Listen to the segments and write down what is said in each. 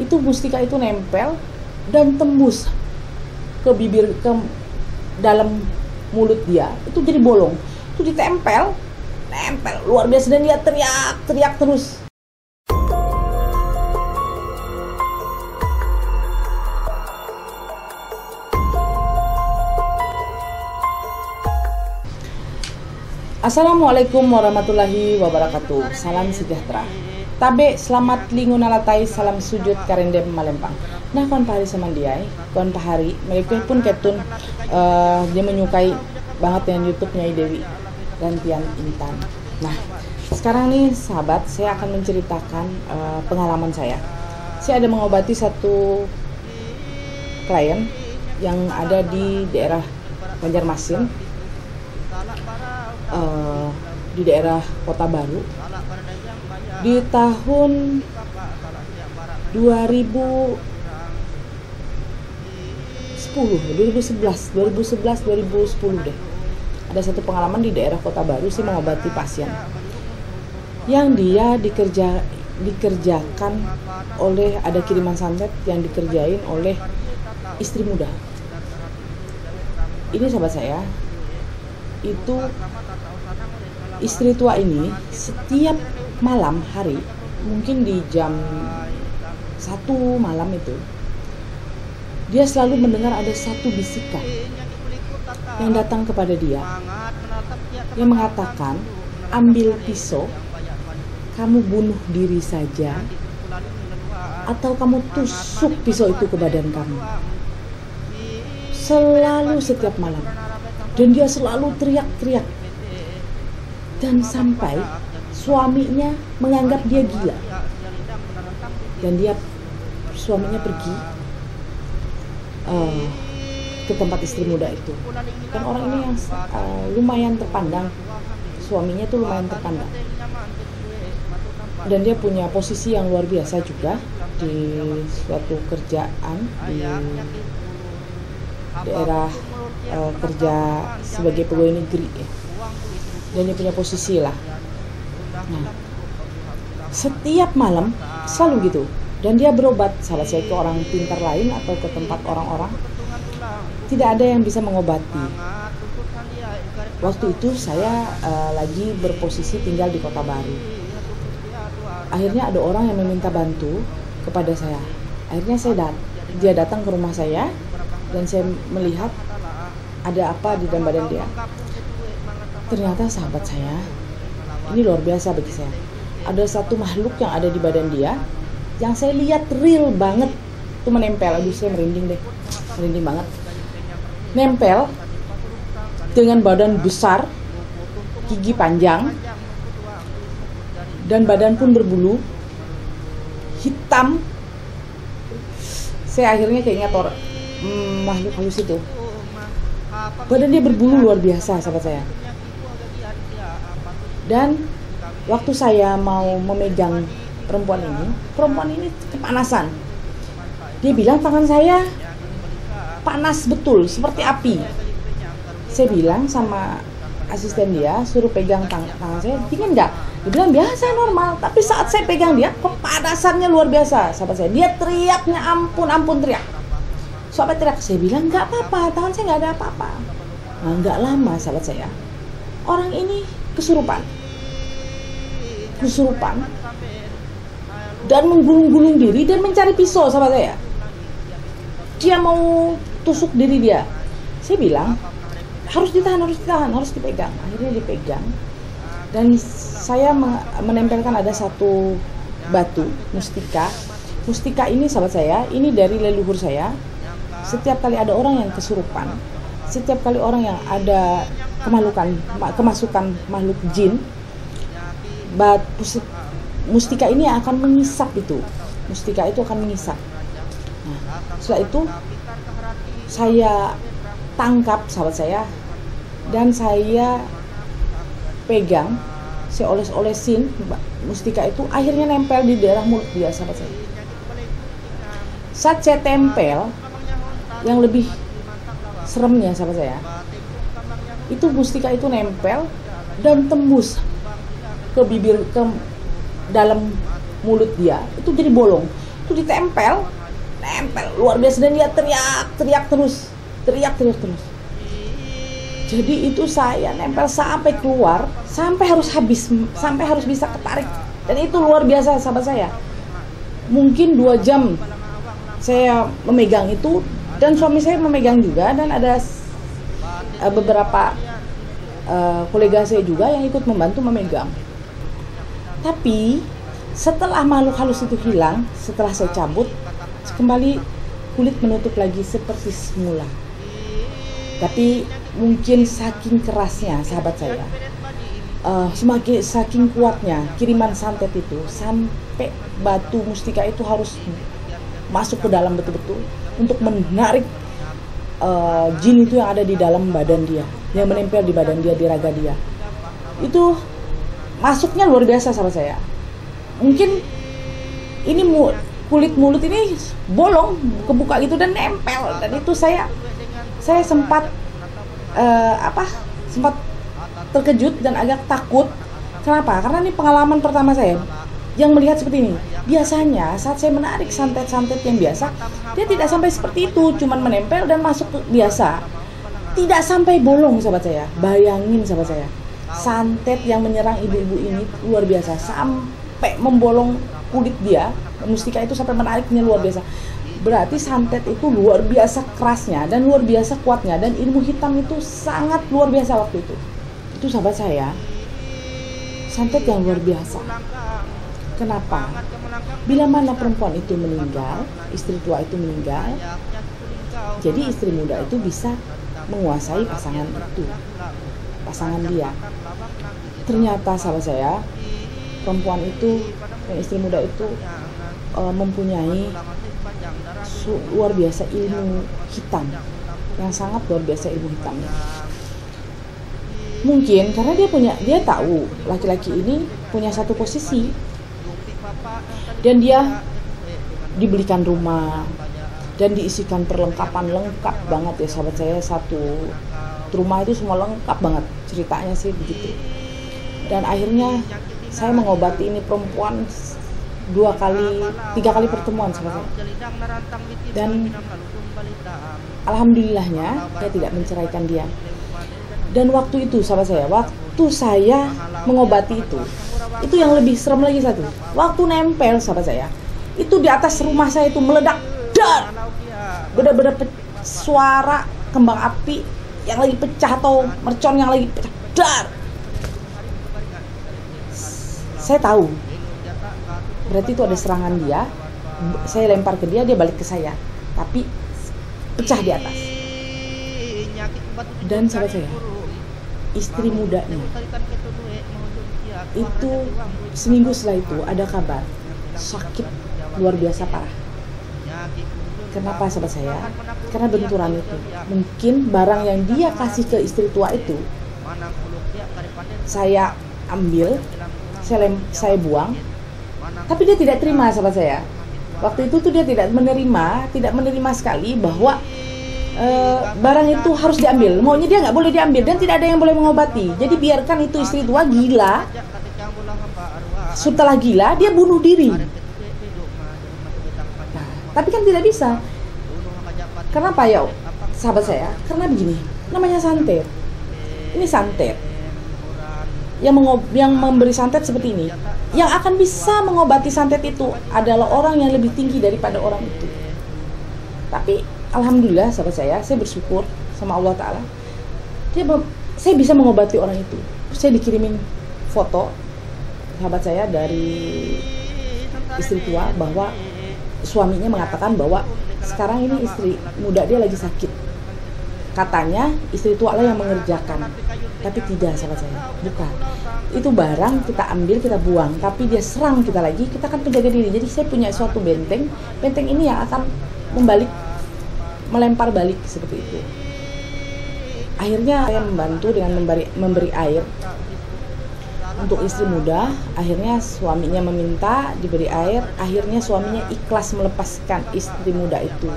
itu mustika itu nempel dan tembus ke bibir, ke dalam mulut dia, itu jadi bolong, itu nempel luar biasa, dan dia teriak terus. Assalamualaikum warahmatullahi wabarakatuh. Salam sejahtera. Tabe selamat lingun alatai, salam sujud karendem malempang. Nah, kawan pahari samandiai, kawan pahari, mereka pun ketun dia menyukai banget dengan YouTube-nya Dewi Rantian Intan. Nah, sekarang nih sahabat, saya akan menceritakan pengalaman saya. Saya ada mengobati satu klien yang ada di daerah Banjarmasin, di daerah Kota Baru, di tahun 2011, 2010 deh. Ada satu pengalaman di daerah Kota Baru, sih mengobati pasien yang dia dikerjakan oleh, ada kiriman santet yang dikerjain oleh istri muda. Ini sahabat saya, itu istri tua ini setiap malam hari, mungkin di jam 1 malam itu, dia selalu mendengar ada satu bisikan yang datang kepada dia, yang mengatakan, ambil pisau, kamu bunuh diri saja, atau kamu tusuk pisau itu ke badan kamu. Selalu setiap malam. Dan dia selalu teriak-teriak, dan sampai suaminya menganggap dia gila, dan suaminya pergi ke tempat istri muda itu. Dan orang ini yang lumayan terpandang, suaminya tuh lumayan terpandang, dan dia punya posisi yang luar biasa juga di suatu kerjaan di daerah kerja sebagai pegawai negeri ya. Dan dia punya posisi lah. Nah, setiap malam selalu gitu. Dan dia berobat, salah saya, ke orang pintar lain atau ke tempat orang-orang. Tidak ada yang bisa mengobati. Waktu itu saya lagi berposisi tinggal di Kota Baru. Akhirnya ada orang yang meminta bantu kepada saya. Akhirnya dia datang ke rumah saya, dan saya melihat ada apa di dalam badan dia. Ternyata sahabat saya, ini luar biasa bagi saya. Ada satu makhluk yang ada di badan dia, yang saya lihat real banget, itu menempel. Aduh, saya merinding deh, merinding banget. Nempel dengan badan besar, gigi panjang, dan badan pun berbulu, hitam. Saya akhirnya keinget makhluk halus itu. Badan dia berbulu luar biasa, sahabat saya. Dan waktu saya mau memegang perempuan ini kepanasan. Dia bilang tangan saya panas betul, seperti api. Saya bilang sama asisten dia, suruh pegang tangan saya, dingin nggak? Dia bilang biasa, normal. Tapi saat saya pegang dia, kepanasannya luar biasa, sahabat saya. Dia teriaknya ampun teriak. Sampai teriak, saya bilang nggak apa-apa, tangan saya nggak ada apa-apa. Nah, nggak lama sahabat saya, orang ini kesurupan dan menggulung-gulung diri dan mencari pisau, sahabat saya. Dia mau tusuk diri dia. Saya bilang harus ditahan, harus dipegang. Akhirnya dipegang, dan saya menempelkan ada satu batu mustika. Mustika ini, sahabat saya, ini dari leluhur saya. Setiap kali ada orang yang kesurupan, setiap kali orang yang ada kemasukan makhluk jin, mustika ini akan mengisap itu. Mustika itu akan mengisap. Nah, setelah itu saya tangkap, sahabat saya, dan saya pegang, saya oles-olesin mustika itu, akhirnya nempel di daerah mulut dia, sahabat saya. Saat saya tempel, yang lebih seremnya, sahabat saya, itu mustika itu nempel dan tembus ke bibir, ke dalam mulut dia, itu jadi bolong, itu ditempel, nempel luar biasa, dan dia teriak terus. Jadi itu saya nempel sampai keluar, sampai harus habis, sampai harus bisa ketarik, dan itu luar biasa sahabat saya. Mungkin 2 jam saya memegang itu, dan suami saya memegang juga, dan ada beberapa kolega saya juga yang ikut membantu memegang. Tapi setelah makhluk halus itu hilang, setelah saya cabut, kembali kulit menutup lagi seperti semula. Tapi mungkin saking kerasnya sahabat saya, saking kuatnya kiriman santet itu, sampai batu mustika itu harus masuk ke dalam betul-betul untuk menarik jin itu yang ada di dalam badan dia, yang menempel di badan dia, di raga dia. Itu masuknya luar biasa sahabat saya. Mungkin ini kulit mulut ini bolong, kebuka gitu dan nempel, dan itu saya sempat sempat terkejut dan agak takut. Kenapa? Karena ini pengalaman pertama saya yang melihat seperti ini. Biasanya saat saya menarik santet-santet yang biasa, dia tidak sampai seperti itu, cuman menempel dan masuk biasa, tidak sampai bolong sahabat saya. Bayangin sahabat saya, santet yang menyerang ibu-ibu ini luar biasa, sampai membolong kulit dia, mustika itu sampai menariknya luar biasa. Berarti santet itu luar biasa kerasnya dan luar biasa kuatnya, dan ilmu hitam itu sangat luar biasa waktu itu. Itu sahabat saya, santet yang luar biasa. Kenapa? Bila mana perempuan itu meninggal, istri tua itu meninggal, jadi istri muda itu bisa menguasai pasangan itu, pasangan dia. Ternyata sahabat saya, perempuan itu dan istri muda itu mempunyai luar biasa ilmu hitam, yang sangat luar biasa ilmu hitamnya. Mungkin karena dia tahu laki-laki ini punya satu posisi, dan dia dibelikan rumah dan diisikan perlengkapan lengkap banget ya sahabat saya. Satu rumah itu semua lengkap banget, ceritanya sih begitu. Dan akhirnya saya mengobati ini perempuan 3 kali pertemuan sama saya, dan alhamdulillahnya saya tidak menceraikan dia. Dan waktu itu sahabat saya, waktu saya mengobati itu yang lebih serem lagi satu. Waktu nempel sahabat saya, itu di atas rumah saya itu meledak, dar, benar-benar suara kembang api yang lagi pecah atau mercon yang lagi pecah, dar. Saya tahu berarti itu ada serangan dia. Saya lempar ke dia, dia balik ke saya, tapi pecah di atas. Dan sahabat saya, istri mudanya itu seminggu setelah itu ada kabar sakit luar biasa parah. Kenapa sahabat saya? Karena benturan itu. Mungkin barang yang dia kasih ke istri tua itu saya ambil, saya buang, tapi dia tidak terima sahabat saya. Waktu itu tuh dia tidak menerima sekali bahwa barang itu harus diambil. Maunya dia nggak boleh diambil, dan tidak ada yang boleh mengobati. Jadi biarkan itu istri tua gila. Setelah gila dia bunuh diri. Nah, tapi kan tidak bisa. Kenapa ya sahabat saya? Karena begini, namanya santet. Ini santet. Yang memberi santet seperti ini, yang akan bisa mengobati santet itu adalah orang yang lebih tinggi daripada orang itu. Tapi alhamdulillah sahabat saya bersyukur sama Allah Ta'ala, saya bisa mengobati orang itu. Saya dikirimin foto sahabat saya dari istri tua, bahwa suaminya mengatakan bahwa sekarang ini istri muda dia lagi sakit. Katanya istri tua lah yang mengerjakan, tapi tidak sahabat saya, bukan. Itu barang kita ambil, kita buang, tapi dia serang kita lagi, kita akan penjaga diri. Jadi saya punya suatu benteng ini yang akan melempar balik seperti itu. Akhirnya saya membantu dengan memberi air untuk istri muda. Akhirnya suaminya meminta diberi air, akhirnya suaminya ikhlas melepaskan istri muda itu.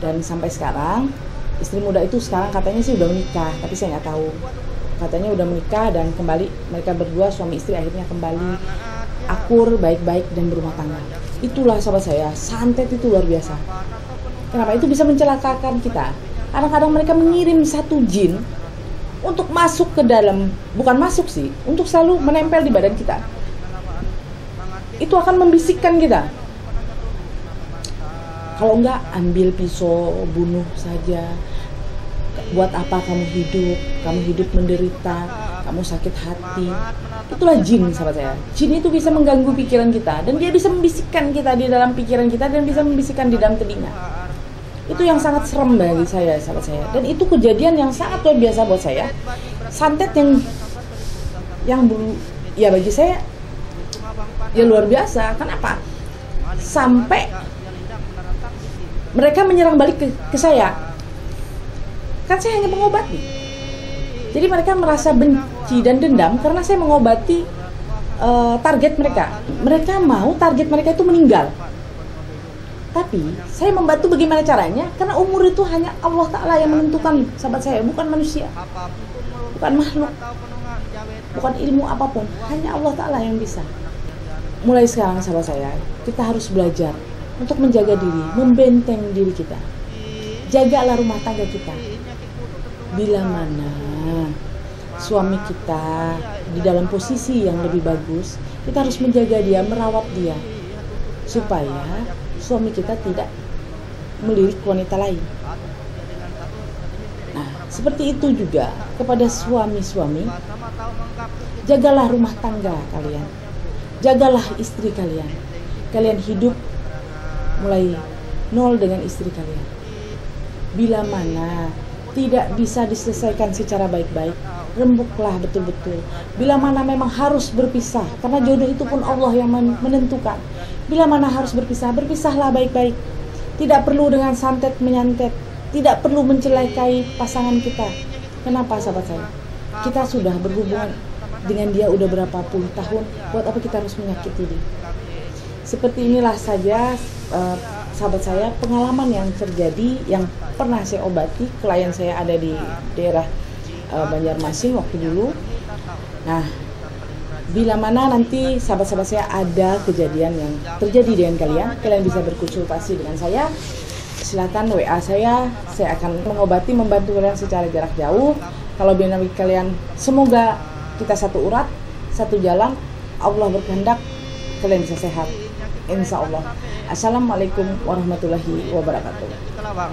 Dan sampai sekarang istri muda itu sekarang katanya sih udah menikah, tapi saya nggak tahu. Katanya udah menikah dan kembali mereka berdua suami istri akhirnya kembali akur, baik-baik dan berumah tangga. Itulah sahabat saya, santet itu luar biasa. Kenapa? Itu bisa mencelakakan kita. Kadang-kadang mereka mengirim satu jin untuk masuk ke dalam, bukan masuk sih, untuk selalu menempel di badan kita. Itu akan membisikkan kita. Kalau enggak, ambil pisau, bunuh saja. Buat apa kamu hidup? Kamu hidup menderita, kamu sakit hati. Itulah jin, sahabat saya. Jin itu bisa mengganggu pikiran kita, dan dia bisa membisikkan kita di dalam pikiran kita, dan bisa membisikkan di dalam telinga. Itu yang sangat serem bagi saya, sahabat saya. Dan itu kejadian yang sangat luar biasa buat saya. Santet yang ya bagi saya ya luar biasa. Kenapa? Sampai mereka menyerang balik ke saya. Kan saya hanya mengobati. Jadi mereka merasa benci dan dendam karena saya mengobati target mereka. Mereka mau target mereka itu meninggal. Tapi saya membantu bagaimana caranya? Karena umur itu hanya Allah Ta'ala yang menentukan, sahabat saya, bukan manusia, bukan makhluk, bukan ilmu apapun. Hanya Allah Ta'ala yang bisa. Mulai sekarang, sahabat saya, kita harus belajar untuk menjaga diri, membenteng diri kita. Jagalah rumah tangga kita. Bila mana suami kita di dalam posisi yang lebih bagus, kita harus menjaga dia, merawat dia, supaya suami kita tidak melirik wanita lain. Nah, seperti itu juga kepada suami-suami. Jagalah rumah tangga kalian, jagalah istri kalian. Kalian hidup mulai nol dengan istri kalian. Bila mana tidak bisa diselesaikan secara baik-baik, rembuklah betul-betul. Bila mana memang harus berpisah, karena jodoh itu pun Allah yang menentukan. Bila mana harus berpisah, berpisahlah baik-baik. Tidak perlu dengan santet menyantet, tidak perlu mencelakai pasangan kita. Kenapa, sahabat saya? Kita sudah berhubungan dengan dia udah berapa puluh tahun, buat apa kita harus menyakiti dia? Seperti inilah saja, sahabat saya, pengalaman yang terjadi, yang pernah saya obati. Klien saya ada di daerah Banjarmasin waktu dulu. Nah, bila mana nanti sahabat-sahabat saya ada kejadian yang terjadi dengan kalian, kalian bisa berkonsultasi dengan saya. Silakan WA saya akan mengobati, membantu kalian secara jarak jauh. Kalau benar kalian, semoga kita satu urat, satu jalan. Allah berkehendak kalian bisa sehat, insya Allah. Assalamualaikum warahmatullahi wabarakatuh.